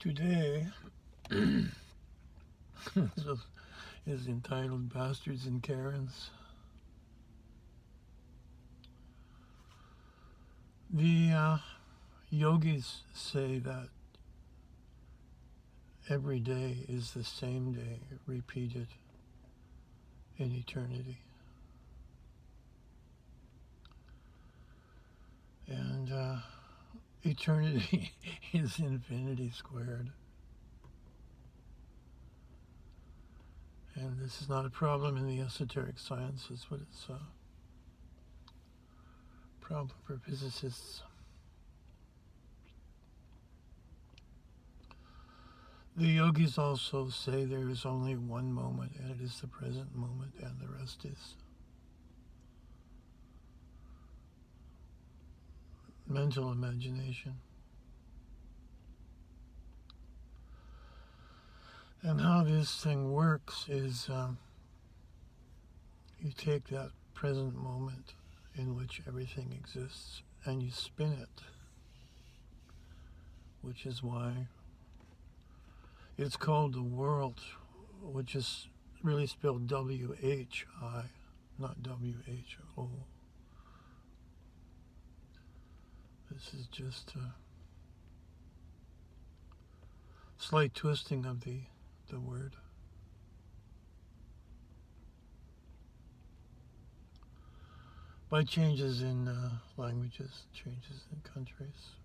Today is entitled Bastards and Karens. The yogis say that every day is the same day repeated in eternity. And eternity is infinity squared. And this is not a problem in the esoteric sciences, but it's a problem for physicists. The yogis also say there is only one moment, and it is the present moment, and the rest is mental imagination. And how this thing works is you take that present moment in which everything exists and you spin it, which is why it's called the world, which is really spelled W-H-I, not W-H-O. This is just a slight twisting of the word. By changes in languages, changes in countries.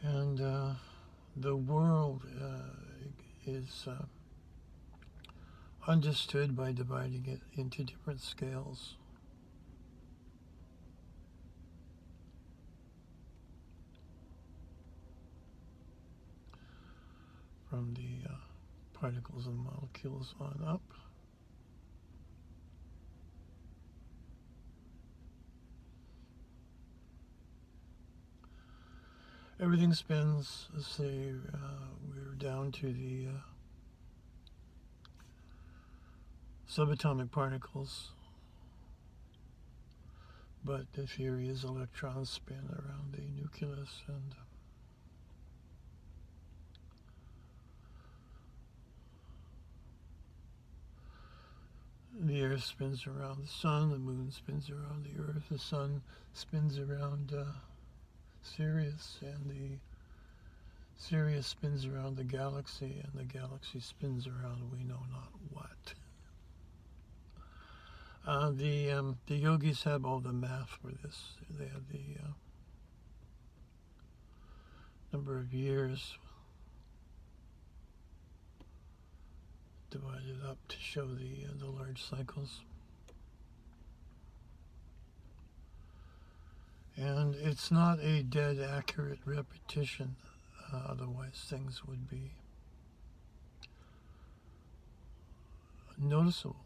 And the world is understood by dividing it into different scales. From the particles and molecules on up. Everything spins. Let's say we're down to the subatomic particles, but the theory is electrons spin around the nucleus, and the earth spins around the sun, the moon spins around the earth, the sun spins around Sirius, and the Sirius spins around the galaxy, and the galaxy spins around we know not what. The yogis have all the math for this. They have the number of years divided up to show the large cycles. And it's not a dead accurate repetition, otherwise things would be noticeable.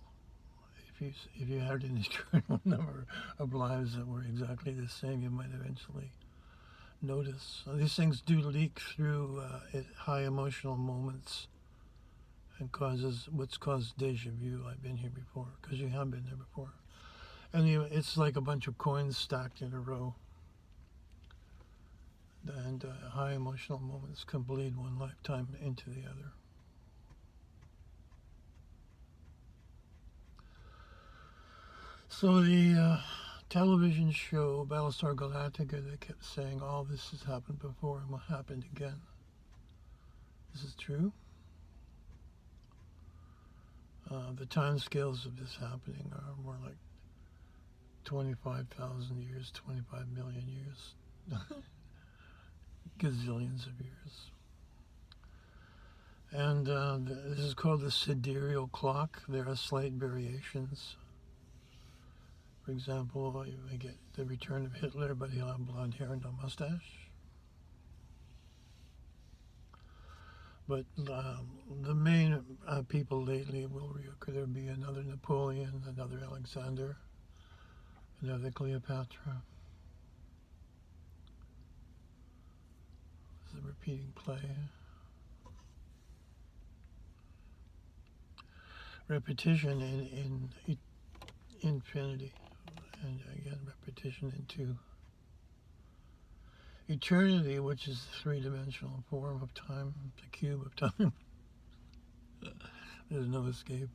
If you had an eternal number of lives that were exactly the same, you might eventually notice. These things do leak through at high emotional moments and what's caused deja vu. I've been here before, because you have been there before. And it's like a bunch of coins stacked in a row. And high emotional moments can bleed one lifetime into the other. So the television show Battlestar Galactica, they kept saying, "Oh, this has happened before and will happen again." This is true. The time scales of this happening are more like 25,000 years, 25 million years, gazillions of years. And this is called the sidereal clock. There are slight variations. For example, you may get the return of Hitler, but he'll have blonde hair and no mustache. But the main people lately will reoccur. There'll be another Napoleon, another Alexander, another Cleopatra. This is a repeating play. Repetition in infinity. and again repetition into eternity, which is the three-dimensional form of time, the cube of time. There's no escape.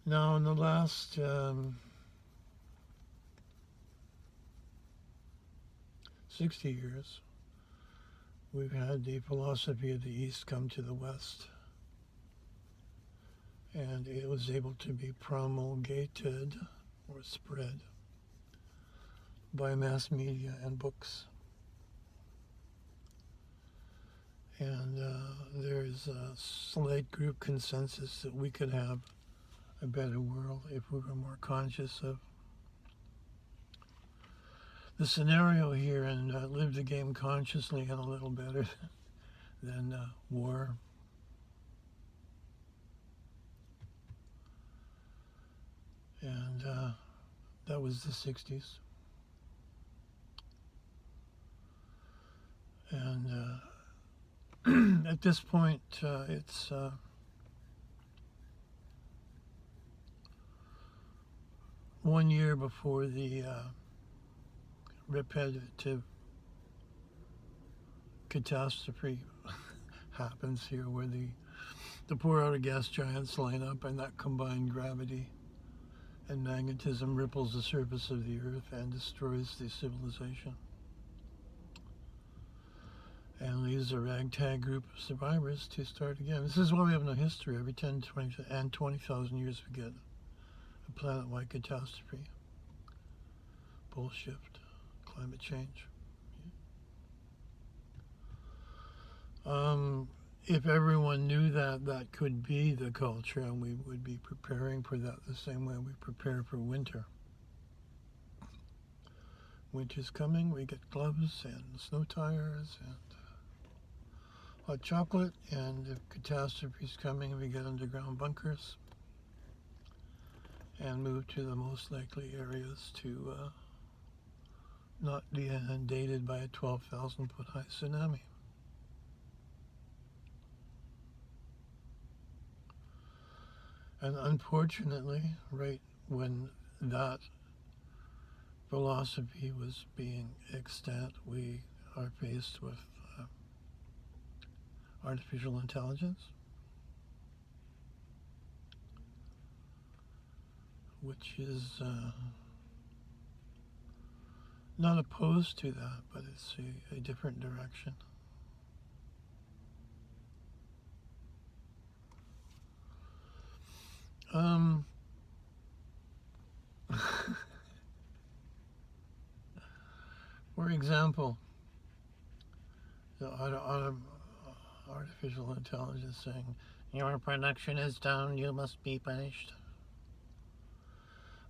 Now, in the last 60 years, we've had the philosophy of the East come to the West, and it was able to be promulgated or spread by mass media and books. And there's a slight group consensus that we could have a better world if we were more conscious of the scenario here and live the game consciously and a little better than war. And that was the 60s. And at this point, it's 1 year before the repetitive catastrophe happens here, where the 4 outer gas giants line up, and that combined gravity and magnetism ripples the surface of the Earth and destroys the civilization, and leaves a ragtag group of survivors to start again. This is why we have no history. Every 10, 20, and 20,000 years we get a planet-wide catastrophe. Pole shift, climate change. If everyone knew that that could be the culture, and we would be preparing for that the same way we prepare for winter. Winter's coming, we get gloves and snow tires and hot chocolate, and if catastrophe's coming, we get underground bunkers and move to the most likely areas to not be inundated by a 12,000 foot high tsunami. And unfortunately, right when that philosophy was being extant, we are faced with artificial intelligence, which is not opposed to that, but it's a different direction. For example, the artificial intelligence saying, "Your production is down, you must be punished."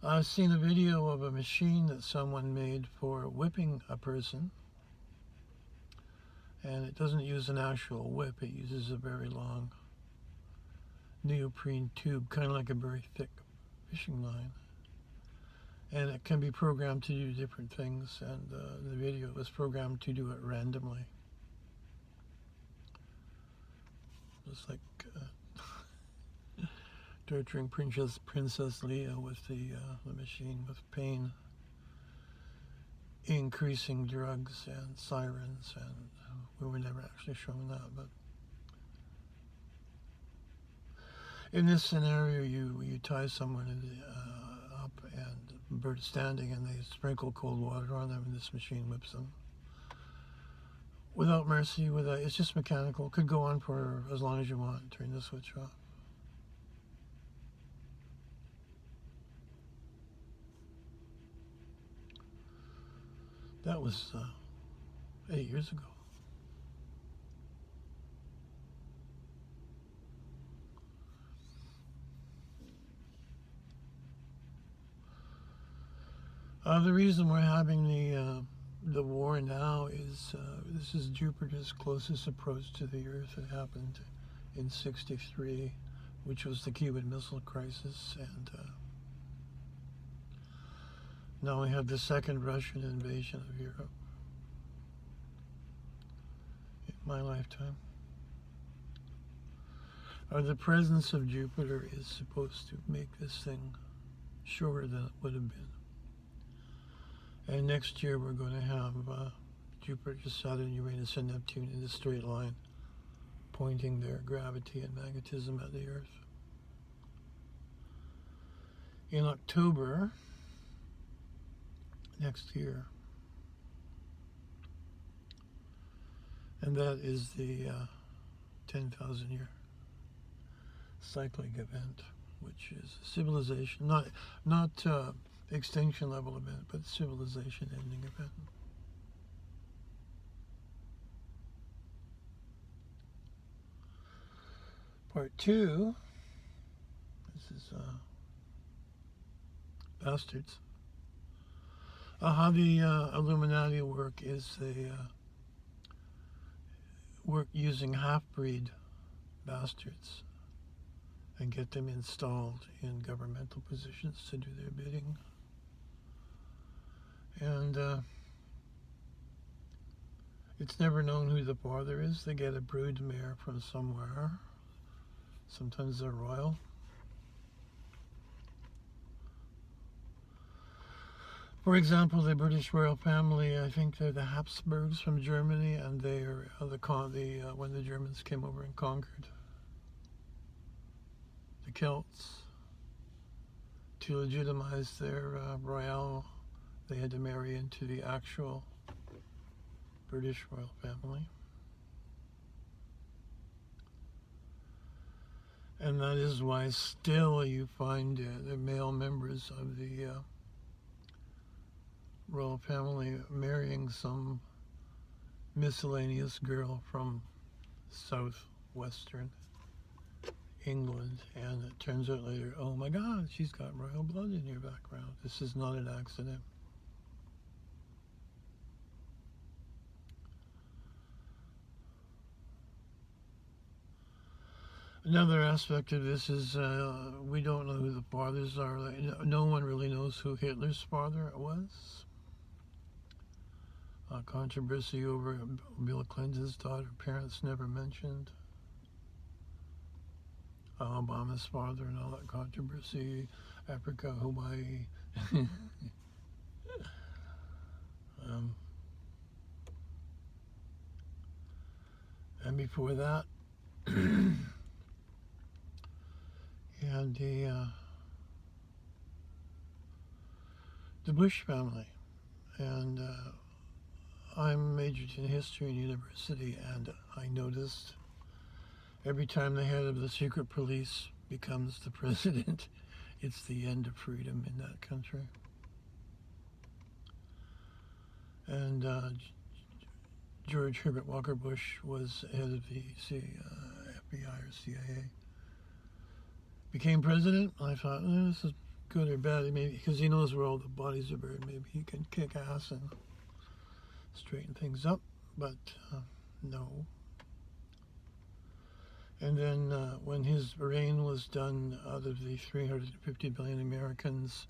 I've seen a video of a machine that someone made for whipping a person, and it doesn't use an actual whip, it uses a very long neoprene tube, kind of like a very thick fishing line. And it can be programmed to do different things, and the video was programmed to do it randomly. Just like torturing Princess Leia with the machine, with pain, increasing drugs and sirens, and we were never actually shown that. But in this scenario, you tie someone up and bird standing, and they sprinkle cold water on them, and this machine whips them without mercy. It's just mechanical. Could go on for as long as you want. Turn the switch off. That was 8 years ago. The reason we're having the war now is this is Jupiter's closest approach to the Earth. It happened in '63, which was the Cuban Missile Crisis, and now we have the second Russian invasion of Europe in my lifetime. or the presence of Jupiter is supposed to make this thing shorter than it would have been. And next year we're going to have Jupiter, Saturn, Uranus, and Neptune in a straight line, pointing their gravity and magnetism at the Earth. In October next year, and that is the 10,000-year cyclic event, which is a civilization, not extinction level event, but civilization ending event. Part 2, this is bastards. How the Illuminati work is they work using half-breed bastards and get them installed in governmental positions to do their bidding. And it's never known who the father is. They get a brood mare from somewhere. Sometimes they're royal. For example, the British royal family, I think they're the Habsburgs from Germany, and they are when the Germans came over and conquered the Celts. To legitimize their royale, they had to marry into the actual British royal family. And that is why still you find the male members of the royal family marrying some miscellaneous girl from southwestern England, and it turns out later, oh my God, she's got royal blood in her background. This is not an accident. Another aspect of this is we don't know who the fathers are. No one really knows who Hitler's father was. Controversy over Bill Clinton's daughter, parents never mentioned. Obama's father and all that controversy, Africa, Hawaii. And before that, you had the Bush family, and I'm majored in history in university, and I noticed every time the head of the secret police becomes the president, it's the end of freedom in that country. And George Herbert Walker Bush was head of the FBI or CIA. Became president. I thought, this is good or bad. Maybe because he knows where all the bodies are buried, maybe he can kick ass and straighten things up. But no. And then when his reign was done, out of the 350 billion Americans,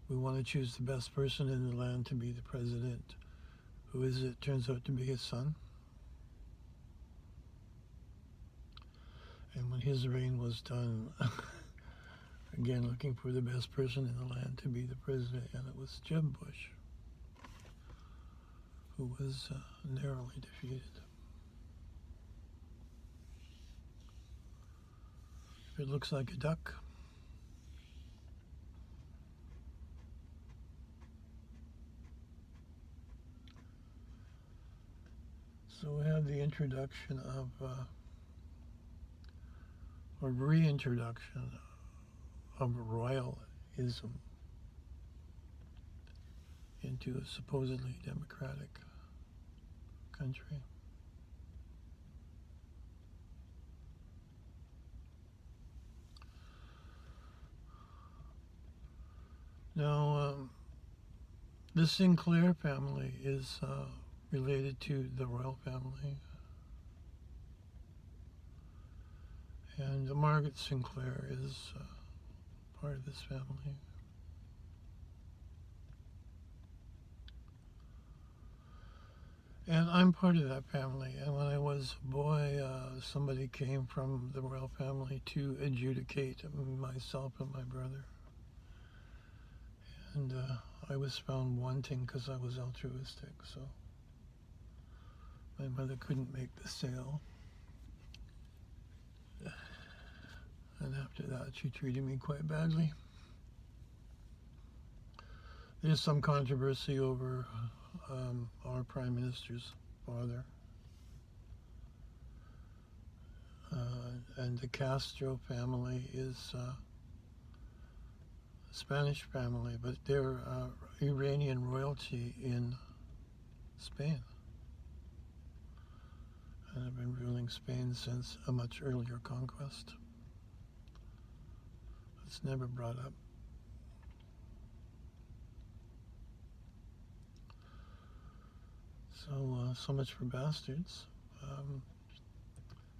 we want to choose the best person in the land to be the president. Who is it? Turns out to be his son. And when his reign was done, again looking for the best person in the land to be the president, and it was Jeb Bush, who was narrowly defeated. It looks like a duck. So we have the introduction of, or reintroduction of royalism into a supposedly democratic country. Now, the Sinclair family is related to the royal family. And Margaret Sinclair is part of this family. And I'm part of that family. And when I was a boy, somebody came from the royal family to adjudicate myself and my brother. And I was found wanting because I was altruistic. So my mother couldn't make the sale. And after that, she treated me quite badly. There's some controversy over our Prime Minister's father. And the Castro family is a Spanish family, but they're Iranian royalty in Spain. And have been ruling Spain since a much earlier conquest. It's never brought up. So much for bastards.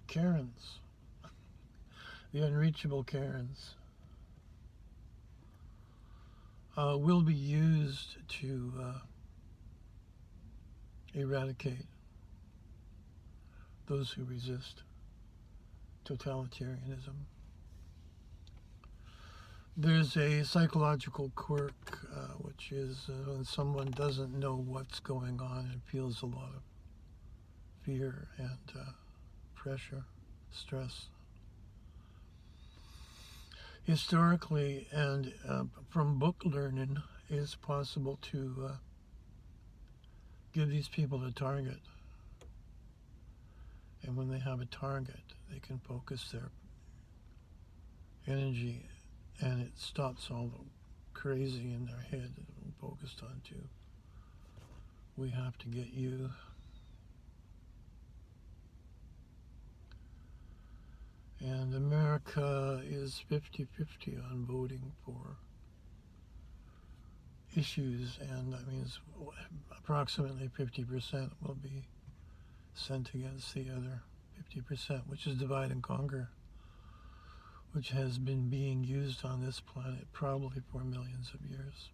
Karens. The unreachable Karens will be used to eradicate those who resist totalitarianism. There's a psychological quirk, which is when someone doesn't know what's going on and feels a lot of fear and pressure, stress. Historically and from book learning, it's possible to give these people a target. And when they have a target, they can focus their energy and it stops all the crazy in their head focused onto, we have to get you. And America is 50-50 on voting for issues, and that means approximately 50% will be sent against the other 50%, which is divide and conquer, which has been being used on this planet probably for millions of years.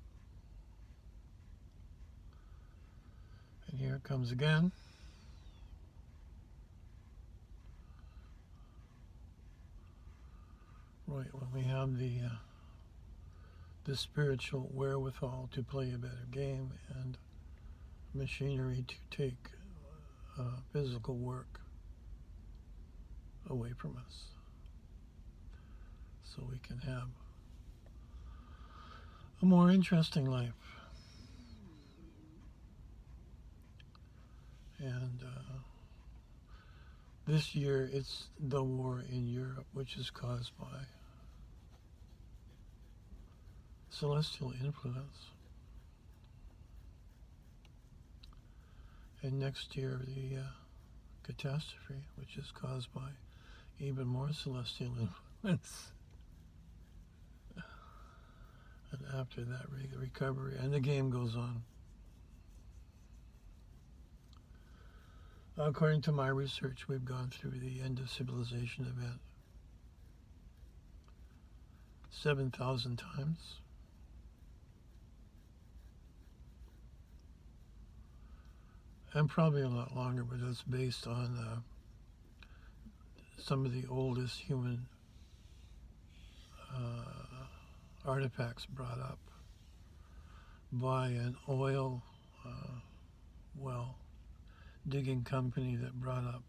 And here it comes again. Right, when we have the spiritual wherewithal to play a better game and machinery to take physical work away from us, so we can have a more interesting life. And this year it's the war in Europe, which is caused by celestial influence. And next year the catastrophe, which is caused by even more celestial influence. And after that, recovery, and the game goes on. According to my research, we've gone through the end of civilization event 7,000 times. And probably a lot longer, but that's based on some of the oldest human artifacts brought up by an oil well digging company that brought up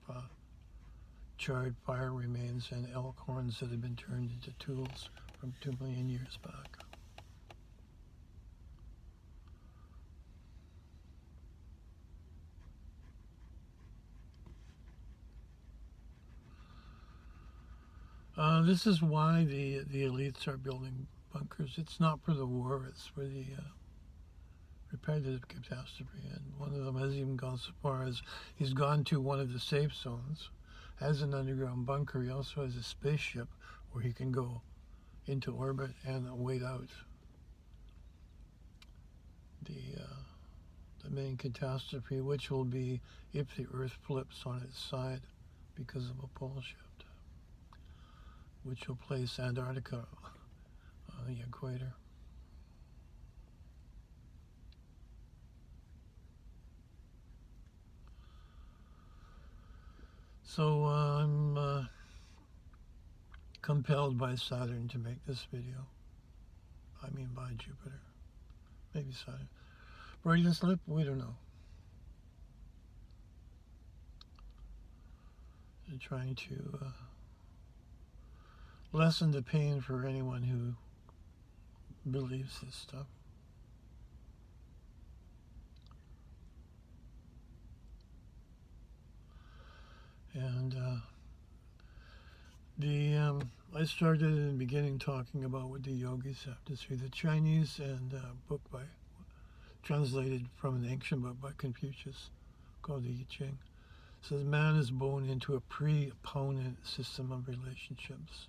charred fire remains and elk horns that had been turned into tools from 2 million years back. This is why the elites are building bunkers. It's not for the war, it's for the repetitive catastrophe. And one of them has even gone so far as he's gone to one of the safe zones, has an underground bunker. He also has a spaceship where he can go into orbit and wait out the main catastrophe, which will be if the Earth flips on its side because of a pole shift, which will place Antarctica on the equator. So I'm compelled by Saturn to make this video. I mean by Jupiter. Maybe Saturn. Freudian slip? We don't know. They're trying to lessen the pain for anyone who believes this stuff. And I started in the beginning talking about what the yogis have to say. The Chinese and book by translated from an ancient book by Confucius called the I Ching says man is born into a pre-opponent system of relationships,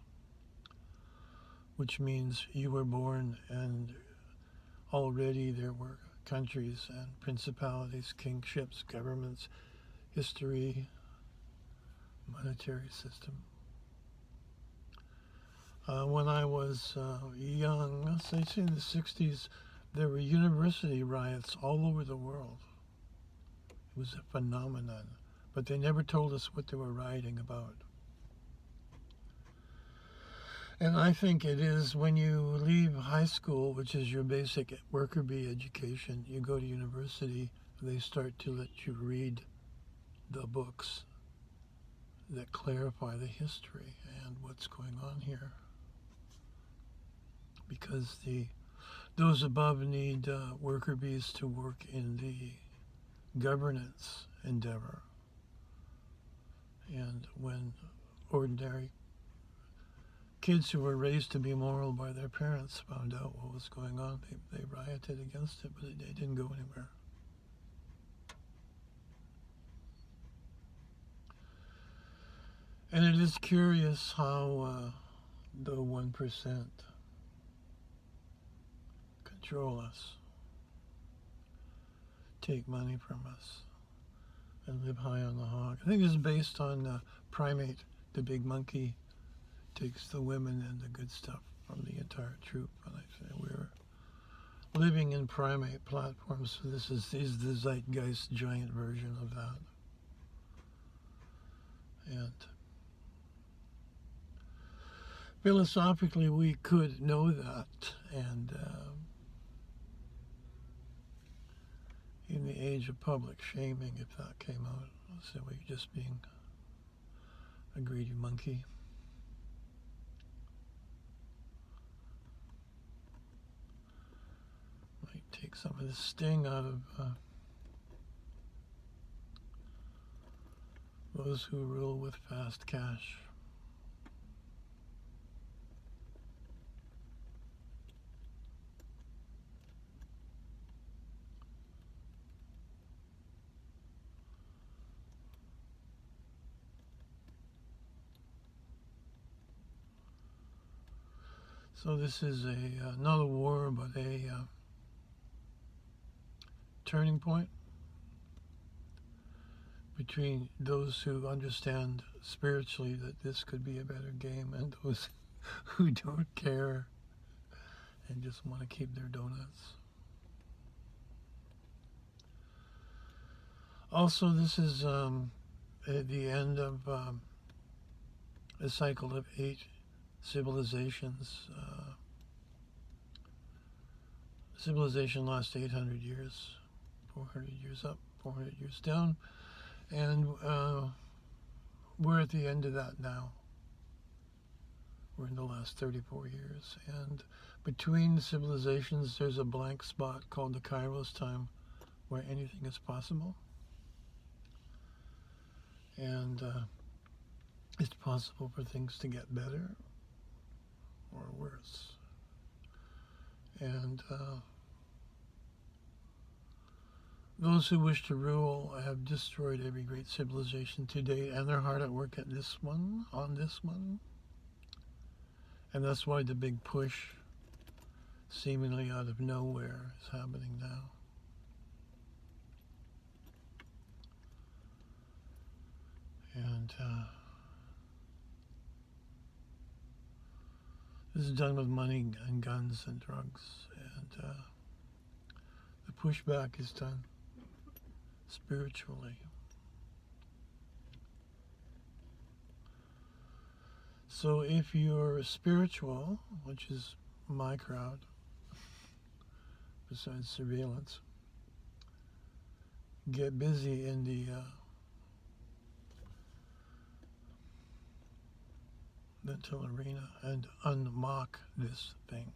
which means you were born and already there were countries and principalities, kingships, governments, history, monetary system. When I was young, let's say in the 60s, there were university riots all over the world. It was a phenomenon, but they never told us what they were rioting about. And I think it is when you leave high school, which is your basic worker bee education, you go to university, they start to let you read the books that clarify the history and what's going on here. Because those above need worker bees to work in the governance endeavor. And when ordinary kids who were raised to be moral by their parents found out what was going on, they rioted against it, but they didn't go anywhere. And it is curious how the 1% control us, take money from us, and live high on the hog. I think it's based on primate. The big monkey takes the women and the good stuff from the entire troop. And I say we're living in primate platforms. So this is the zeitgeist giant version of that. And philosophically, we could know that, and in the age of public shaming, if that came out, so we're just being a greedy monkey. Might take some of the sting out of those who rule with fast cash. So this is not a war, but a turning point between those who understand spiritually that this could be a better game and those who don't care and just want to keep their donuts. Also, this is at the end of a cycle of 8 civilizations. Civilization lasts 800 years, 400 years up, 400 years down, and we're at the end of that now. We're in the last 34 years, and between civilizations there's a blank spot called the Kairos time where anything is possible, and it's possible for things to get better or worse. And those who wish to rule have destroyed every great civilization to date, and they're hard at work at this one, on this one. And that's why the big push, seemingly out of nowhere, is happening now. And this is done with money and guns and drugs, and the pushback is done spiritually. So if you're spiritual, which is my crowd, besides surveillance, get busy in the mental arena and unmock this thing.